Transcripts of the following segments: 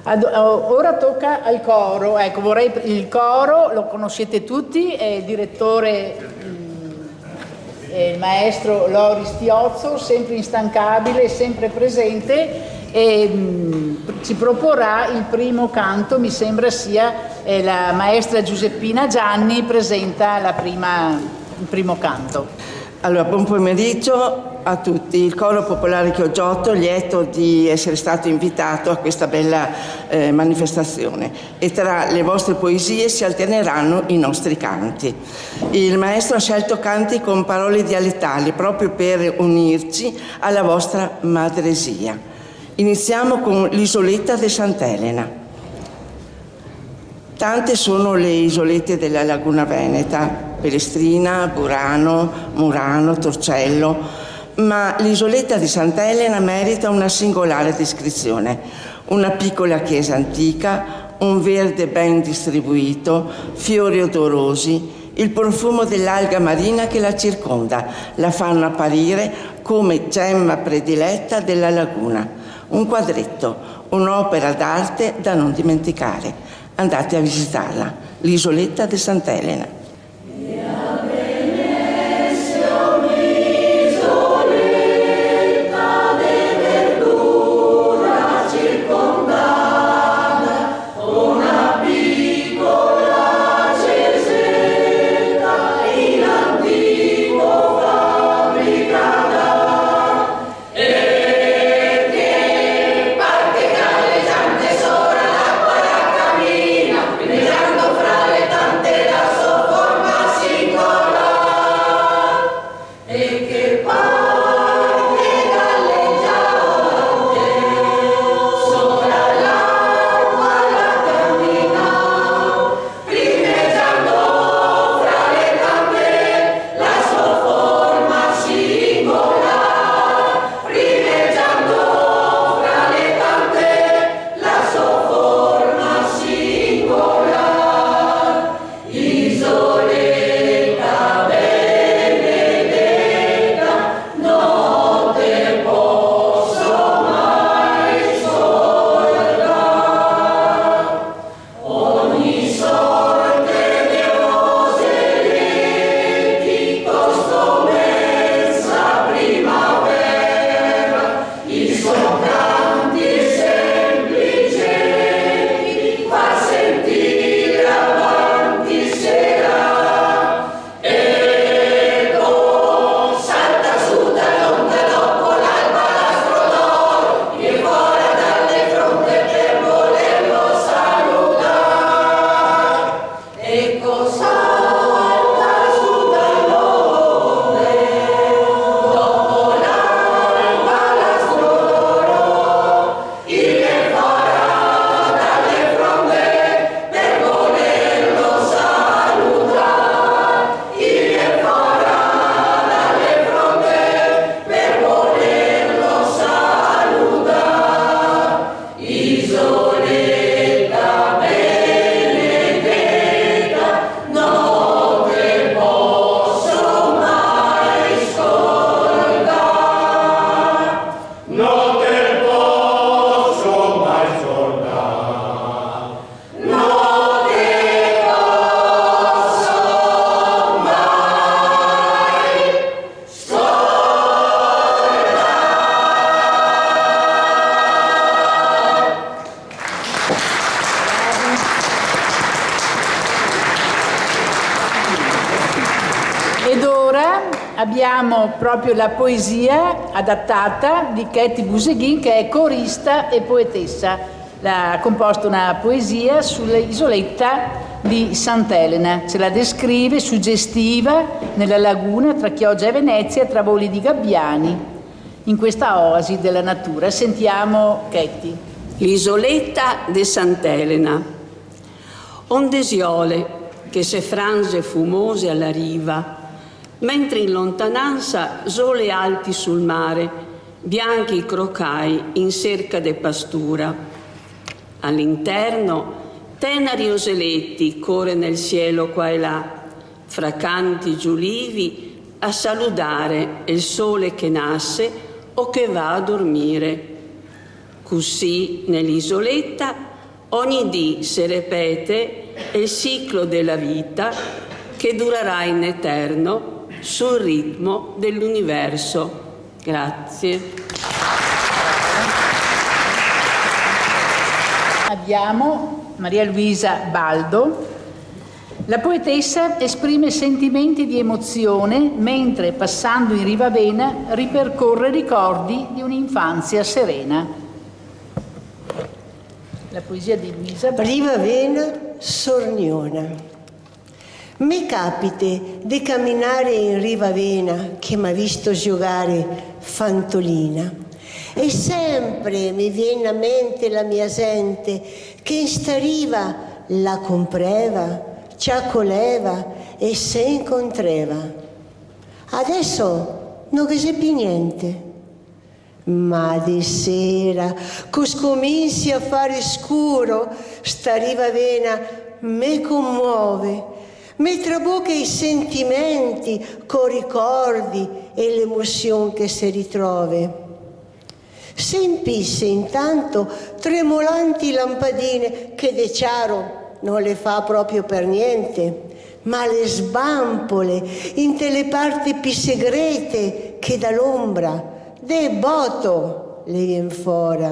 Ora tocca al coro. Ecco, il coro lo conoscete tutti, è il direttore, il maestro Loris Tiozzo, sempre instancabile, sempre presente, e ci proporrà il primo canto, mi sembra sia la maestra Giuseppina Gianni presenta il primo canto. Allora, buon pomeriggio a tutti. Il Coro Popolare Chioggiotto, lieto di essere stato invitato a questa bella manifestazione, e tra le vostre poesie si alterneranno i nostri canti. Il maestro ha scelto canti con parole dialettali proprio per unirci alla vostra madresia. Iniziamo con l'Isoletta de Sant'Elena. Tante sono le isolette della Laguna Veneta, Pelestrina, Burano, Murano, Torcello, ma l'isoletta di Sant'Elena merita una singolare descrizione. Una piccola chiesa antica, un verde ben distribuito, fiori odorosi, il profumo dell'alga marina che la circonda, la fanno apparire come gemma prediletta della laguna. Un quadretto, un'opera d'arte da non dimenticare. Andate a visitarla, l'isoletta di Sant'Elena. Abbiamo proprio la poesia adattata di Katie Buseghin, che è corista e poetessa. Ha composto una poesia sull'isoletta di Sant'Elena. Ce la descrive suggestiva nella laguna tra Chioggia e Venezia, tra voli di gabbiani, in questa oasi della natura. Sentiamo Katie. L'isoletta de Sant'Elena. Ondesiole che se frange fumose alla riva, mentre in lontananza sole alti sul mare, bianchi i crocai in cerca de pastura. All'interno teneri oselletti corre nel cielo qua e là, fra canti giulivi a saludare il sole che nasce o che va a dormire. Così nell'isoletta ogni dì si ripete il ciclo della vita che durerà in eterno sul ritmo dell'universo. Grazie. Abbiamo Maria Luisa Baldo. La poetessa esprime sentimenti di emozione mentre, passando in Rivavena, ripercorre ricordi di un'infanzia serena. La poesia di Luisa Baldo. Rivavena, Sorniona. Mi capite di camminare in Rivavena che m'ha visto giocare fantolina. E sempre mi viene a mente la mia gente che in sta riva la compreva, ciacoleva e se incontreva. Adesso non che c'è più niente. Ma di sera, cominci a fare scuro, sta Rivavena mi commuove, mi trabocca i sentimenti con ricordi e l'emozione che si ritrove. Sempisse intanto tremolanti lampadine che de chiaro non le fa proprio per niente, ma le sbampole in le parti più segrete che dall'ombra de botto le vien fora.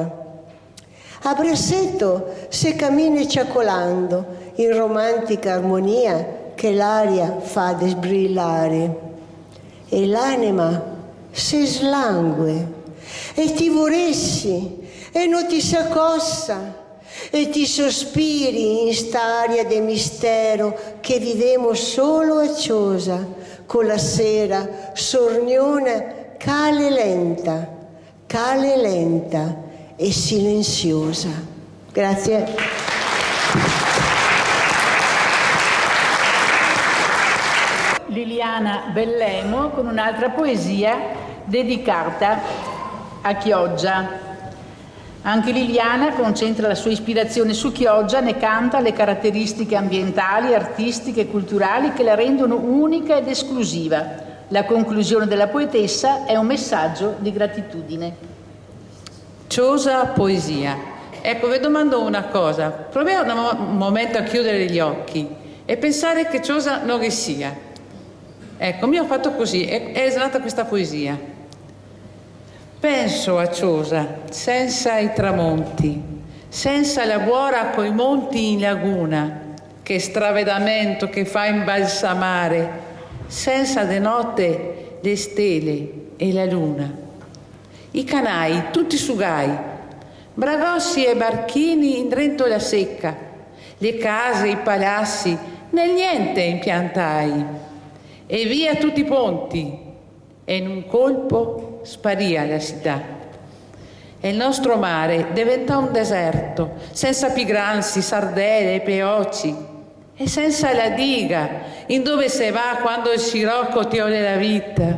A brassetto se cammina ciacolando in romantica armonia che l'aria fa desbrillare e l'anima se slangue e ti vorressi e non ti s'accossa e ti sospiri in st'aria de mistero che vivemo solo a Ciosa con la sera sorniona cale lenta e silenziosa. Grazie. Liliana Bellemo con un'altra poesia dedicata a Chioggia. Anche Liliana concentra la sua ispirazione su Chioggia, ne canta le caratteristiche ambientali, artistiche e culturali che la rendono unica ed esclusiva. La conclusione della poetessa è un messaggio di gratitudine. Ciosa poesia. Ecco, vi domando una cosa. Proviamo un momento a chiudere gli occhi e pensare che Ciosa non che sia. Ecco, mi ho fatto così, è nata questa poesia. Penso a Ciosa senza i tramonti, senza la buora coi monti in laguna, che stravedamento che fa imbalsamare, senza de notte le stelle e la luna. I canai tutti sugai, bragossi e barchini in drento la secca, le case, i palazzi, nel niente impiantai, e via tutti i ponti, e in un colpo sparia la città. E il nostro mare diventa un deserto, senza pigranzi, sardelle e peocci, e senza la diga, in dove si va quando il scirocco ti ole la vita.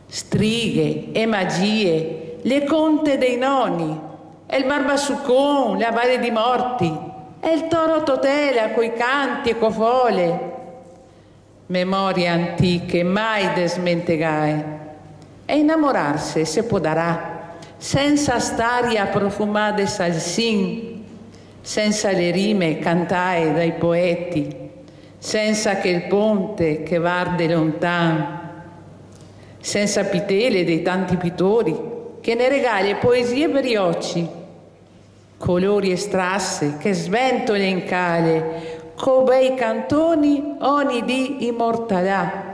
Strighe e magie, le conte dei nonni, e il barbasucon, la valle di morti, e il toro totela coi canti e cofole. Memorie antiche mai desmentegai, e innamorarsi se può darà, senza stare a profumare salsin, senza le rime cantae dai poeti, senza che il ponte che varde lontan, senza pitele dei tanti pittori che ne regali poesie per gli occhi, colori e strasse che sventole in cale, co bei cantoni ogni di immortalà.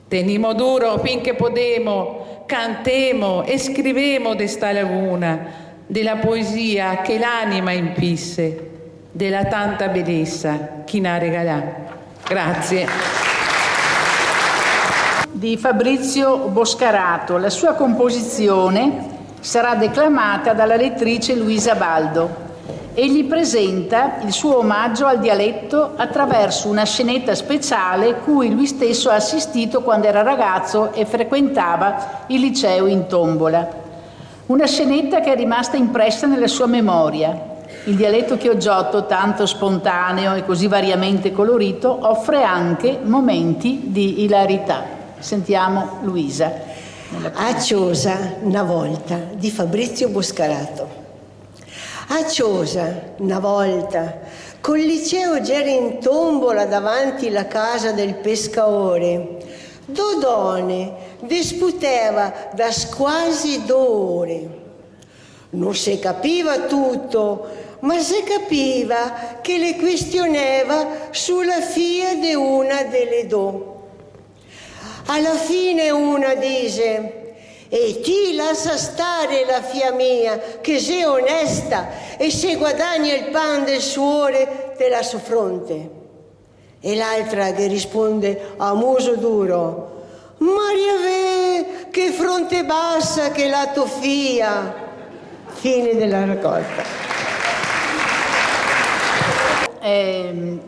Tenimo duro finché podemo, cantemo e scrivemo d'esta laguna, della poesia che l'anima impisse, della tanta bellezza chi n'ha regalà. Grazie. Di Fabrizio Boscarato. La sua composizione sarà declamata dalla lettrice Luisa Baldo. Egli presenta il suo omaggio al dialetto attraverso una scenetta speciale cui lui stesso ha assistito quando era ragazzo e frequentava il liceo in Tombola. Una scenetta che è rimasta impressa nella sua memoria. Il dialetto chioggiotto, tanto spontaneo e così variamente colorito, offre anche momenti di ilarità. Sentiamo Luisa. A Ciosa una volta di Fabrizio Boscarato. A Ciosa una volta col liceo c'era in tombola davanti la casa del pescaore. Dodone disputeva da quasi d'ore. Non si capiva tutto, ma si capiva che le questioneva sulla figlia di una delle due. Alla fine una dice: e ti lascia stare la figlia mia, che sei onesta, e se guadagna il pan del suore te la soffronte. E l'altra che risponde a muso duro: Maria ve, che fronte bassa che la tua figlia. Fine della raccolta.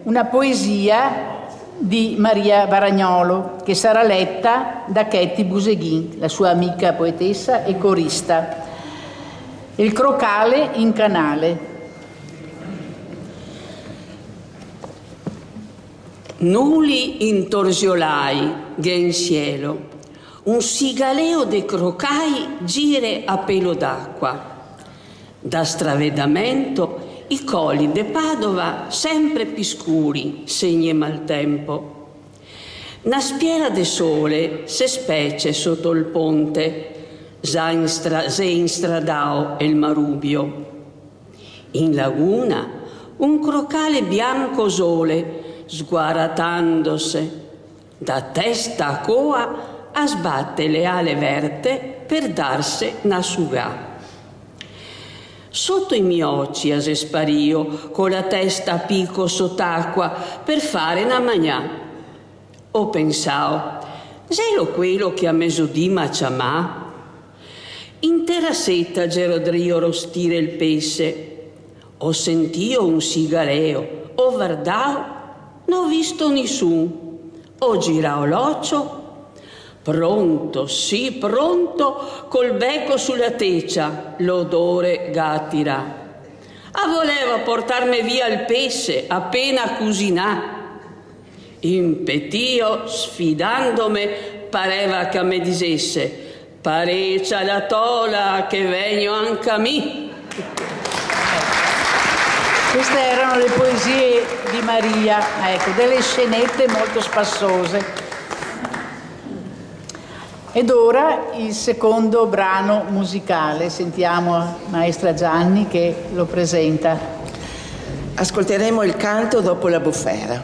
Una poesia di Maria Varagnolo che sarà letta da Ketty Buseghin, la sua amica poetessa e corista. Il crocale in canale. Nuli intorsiolai gen cielo, un sigaleo de crocai gire a pelo d'acqua. Da stravedamento i colli de Padova sempre più scuri, segne maltempo. Una spiera de sole se specie sotto il ponte, se instradao il marubio. In laguna un crocale bianco sole, sguaratandose, da testa a coa a sbatte le ale verte per darse una sugà. Sotto i miei occhi se spario, con la testa a picco sott'acqua, per fare una magnà. Ho pensato, zelo quello che a mesodì ma ciamà? Intera setta gerodrio rostire il pesce. Ho sentito un sigaleo, ho guardato, non ho visto nessuno. Ho girato l'occhio, pronto, sì, pronto, col becco sulla teccia, l'odore gattira. A voleva portarmi via il pesce appena cucinà. Impetio, sfidandomi, pareva che mi dicesse: pareccia la tola che vengo anche a me. Queste erano le poesie di Maria, ecco, delle scenette molto spassose. Ed ora il secondo brano musicale, sentiamo maestra Gianni che lo presenta. Ascolteremo il canto dopo la bufera.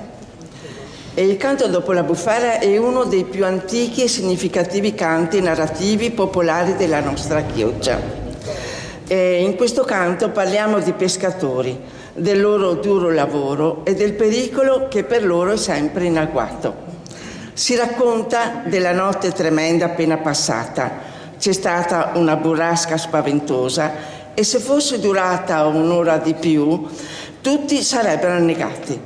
E il canto dopo la bufera è uno dei più antichi e significativi canti narrativi popolari della nostra Chioggia. E in questo canto parliamo di pescatori, del loro duro lavoro e del pericolo che per loro è sempre in agguato. Si racconta della notte tremenda appena passata. C'è stata una burrasca spaventosa e se fosse durata un'ora di più tutti sarebbero annegati.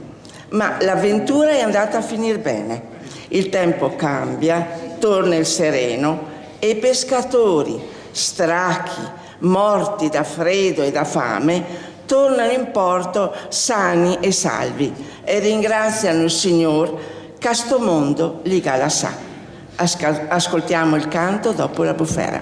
Ma l'avventura è andata a finire bene. Il tempo cambia, torna il sereno e i pescatori, strachi, morti da freddo e da fame, tornano in porto sani e salvi e ringraziano il Signore che sto mondo li galassà. Ascoltiamo il canto dopo la bufera.